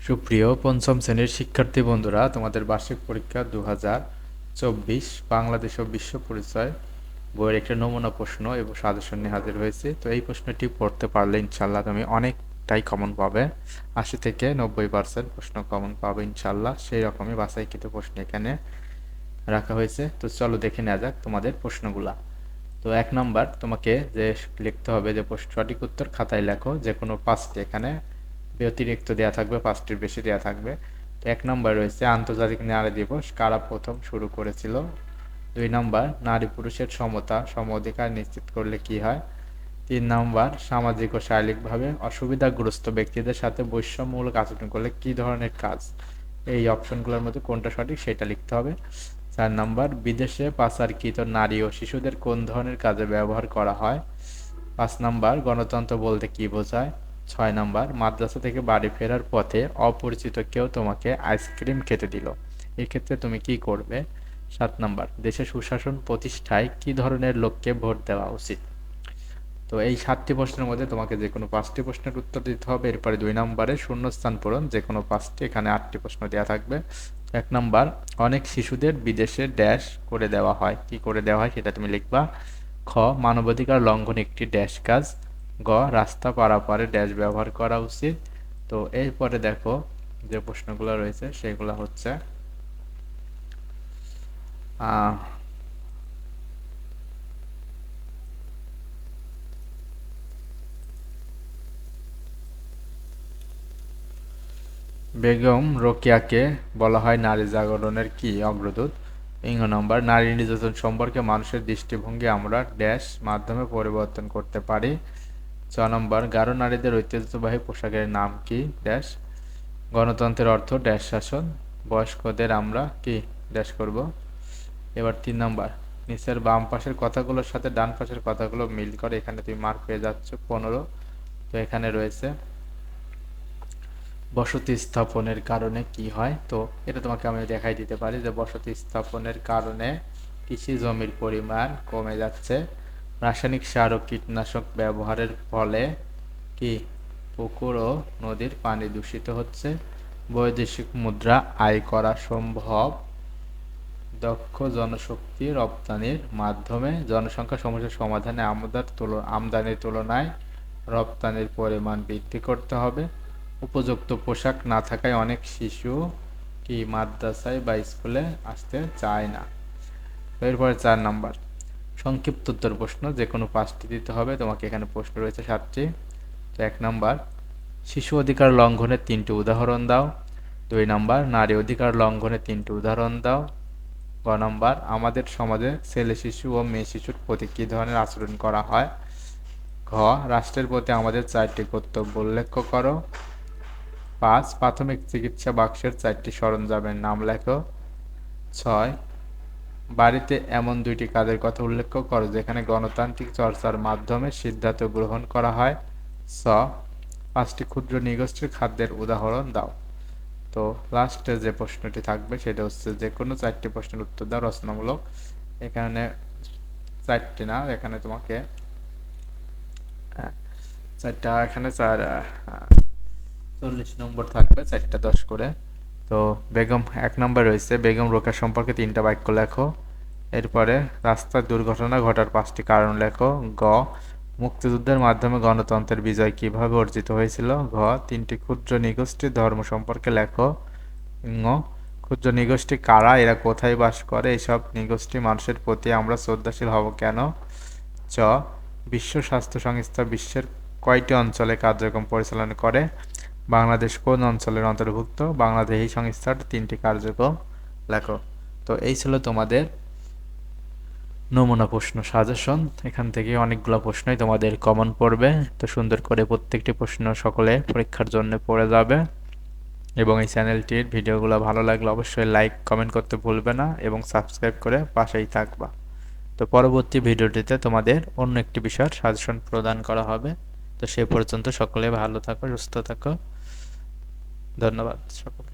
সুপ্রিয় পঞ্চম শ্রেণীর শিক্ষার্থী বন্ধুরা, তোমাদের বার্ষিক পরীক্ষা 2024 বাংলাদেশ ও বিশ্ব পরিচয় বইয়ের একটা নমুনা প্রশ্ন এবং সাজেশন নিয়ে হাজির হয়েছে। তো এই প্রশ্নটি পড়তে পারলে ইনশাল্লাহ তুমি অনেকটাই কমন পাবে। 80 থেকে 90% প্রশ্ন কমন পাবে ইনশাল্লাহ। সেই রকমই বাছাইকৃত প্রশ্ন এখানে রাখা হয়েছে। তো চলো দেখে নেওয়া যাক তোমাদের প্রশ্নগুলা। তো 1 নাম্বার তোমাকে যে লিখতে হবে, যে সঠিক উত্তর খাতায় লেখো, যে কোনো 5টি, এখানে অতিরিক্ত দেয়া থাকবে, 5টির বেশি দেয়া থাকবে। তো 1 নাম্বার রয়েছে আন্তর্জাতিক নারী দিবস কারা প্রথম শুরু করেছিল। 2 নাম্বার নারী পুরুষের সমতা সম অধিকার নিশ্চিত করলে কি হয়। 3 নাম্বার সামাজিক ও শারীরিকভাবে অসুবিধাগ্রস্ত ব্যক্তিদের সাথে বৈষম্যমূলক আচরণ করলে কি ধরনের কাজ। এই অপশনগুলোর মধ্যে কোনটা সঠিক সেটা লিখতে হবে। 4 নাম্বার বিদেশে পাচারকৃত নারী ও শিশুদের কোন ধরনের কাজে ব্যবহার করা হয়। 5 নাম্বার গণতন্ত্র বলতে কি বোঝায়। 6 নাম্বার মাদ্রাসা থেকে বাড়ি ফেরার পথে অপরিচিত কেউ তোমাকে আইসক্রিম খেতে দিল, এক্ষেত্রে তুমি কি করবে। 7 নাম্বার দেশে সুশাসন প্রতিষ্ঠায় কি ধরনের লোককে ভোট দেওয়া উচিত। তো এই 7টি প্রশ্নের মধ্যে তোমাকে যে কোনো 5টি প্রশ্নের উত্তর দিতে হবে। এরপরে 2 নম্বরে শূন্যস্থান পূরণ, যে কোনো 5টি, এখানে 8টি প্রশ্ন দেওয়া থাকবে। 1 নাম্বার অনেক শিশুদের বিদেশে ড্যাশ করে দেওয়া হয়, কি করে দেওয়া হয় সেটা তুমি লিখবা। খ মানবাধিকার লঙ্ঘন একটি ড্যাশ কাজ। গ রাস্তা পারাপারে ড্যাশ ব্যবহার করা উচিত। তো এরপরে দেখো যে প্রশ্নগুলো রয়েছে সেগুলো হচ্ছে বেগম রোকেয়াকে বলা হয় নারী জাগরণের কি অগ্রদূত। নম্বর নারী নির্যাতন সম্পর্কে মানুষের দৃষ্টিভঙ্গি আমরা ড্যাশ মাধ্যমে পরিবর্তন করতে পারি। 6 নম্বর গারো নারীদের ঐতিহ্যবাহী পোশাকের নাম কি ড্যাশ। গণতন্ত্রের অর্থ ড্যাশ শাসন। বয়স্কদের আমরা কি ড্যাশ করব। এবার 3 নম্বর নিচের বাম পাশের কথাগুলোর সাথে ডান পাশের কথাগুলো মিল করে, এখানে তুমি মার্ক পেয়ে যাচ্ছ 15। তো এখানে রয়েছে বসতি স্থাপনের কারণে কি হয়। তো এটা তোমাকে আমি দেখাই দিতে পারি যে বসতি স্থাপনের কারণে কৃষি জমির পরিমাণ কমে যাচ্ছে। রাসায়নিক সার ও কীটনাশক ব্যবহারের ফলে কি পুকুর ও নদীর পানি দূষিত হচ্ছে। বৈদেশিক মুদ্রা আয় করা সম্ভব দক্ষ জনশক্তি রপ্তানির মাধ্যমে। জনসংখ্যা সমস্যার সমাধানে আমদানির তুলনায় রপ্তানির পরিমাণ বৃদ্ধি করতে হবে। উপযুক্ত পোশাক না থাকায় অনেক শিশু কি মাদ্রাসায় বা স্কুলে আসতে চায় না। এরপরে 4 নাম্বার সংক্ষিপ্ত উত্তর প্রশ্ন, যে কোনো 5টি দিতে হবে তোমাকে, এখানে প্রশ্ন রয়েছে 7টি। তো 1 নাম্বার শিশু অধিকার লঙ্ঘনের 3টি উদাহরণ দাও। 2 নাম্বার নারী অধিকার লঙ্ঘনের 3টি উদাহরণ দাও। গ নাম্বার আমাদের সমাজে ছেলে শিশু ও মেয়ে শিশুর প্রতি কী ধরনের আচরণ করা হয়। ঘ রাষ্ট্রের প্রতি আমাদের 4টি কর্তব্য উল্লেখ করো। 5 প্রাথমিক চিকিৎসা বাক্সের 4টি সরঞ্জামের নাম লেখো। 6 বাড়িতে এমন 2টি কাজের কথা উল্লেখ করো যেখানে গণতান্ত্রিক চর্চার মাধ্যমে সিদ্ধান্ত গ্রহণ করা হয়। 5টি ক্ষুদ্র নৃগোষ্ঠীর খাদ্যের উদাহরণ দাও। তো লাস্টে যে প্রশ্নটি থাকবে সেটা হচ্ছে যে কোনো 4টি প্রশ্নের উত্তর দাও রচনামূলক। এখানে 4টি না, এখানে তোমাকে 4টা, এখানে 40 নম্বর থাকবে, 4টা 10 করে। তো বেগম 1 নম্বর রয়েছে বেগম রোকেয়া সম্পর্কে 3টা বাক্য লেখো। এরপরে রাস্তার দুর্ঘটনা ঘটার 5টি কারণ লেখো। গ মুক্তিযুদ্ধের মাধ্যমে গণতন্ত্রের বিজয় কিভাবে অর্জিত হয়েছিল। ঘ 3টি ক্ষুদ্র নৃগোষ্ঠীর ধর্ম সম্পর্কে লেখো। ঙ ক্ষুদ্র নৃগোষ্ঠী কারা, এরা কোথায় বাস করে, এসব নৃগোষ্ঠী মানুষের প্রতি আমরা শ্রদ্ধাশীল হব কেন। চ বিশ্ব স্বাস্থ্য সংস্থা বিশ্বের কয়টি অঞ্চলে কার্যক্রম পরিচালনা করে। বাংলাদেশ কোন অঞ্চলের অন্তর্ভুক্ত। বাংলাদেশ এই সংস্থার 3টি কার্যক্রম লেখো। তো এই ছিল তোমাদের নমুনা প্রশ্ন সাজেশন। এখান থেকে অনেকগুলো প্রশ্নই তোমাদের কমন পড়বে। তো সুন্দর করে প্রত্যেকটি প্রশ্ন সকলে পরীক্ষার জন্য পড়ে যাবে। এবং এই চ্যানেলটির ভিডিওগুলো ভালো লাগলে অবশ্যই লাইক কমেন্ট করতে ভুলবে না এবং সাবস্ক্রাইব করে পাশেই থাকবা। তো পরবর্তী ভিডিওটিতে তোমাদের অন্য একটি বিষয়ের সাজেশন প্রদান করা হবে। তো সে পর্যন্ত সকলে ভালো থাকো, সুস্থ থাকো। ধন্যবাদ সকলকে।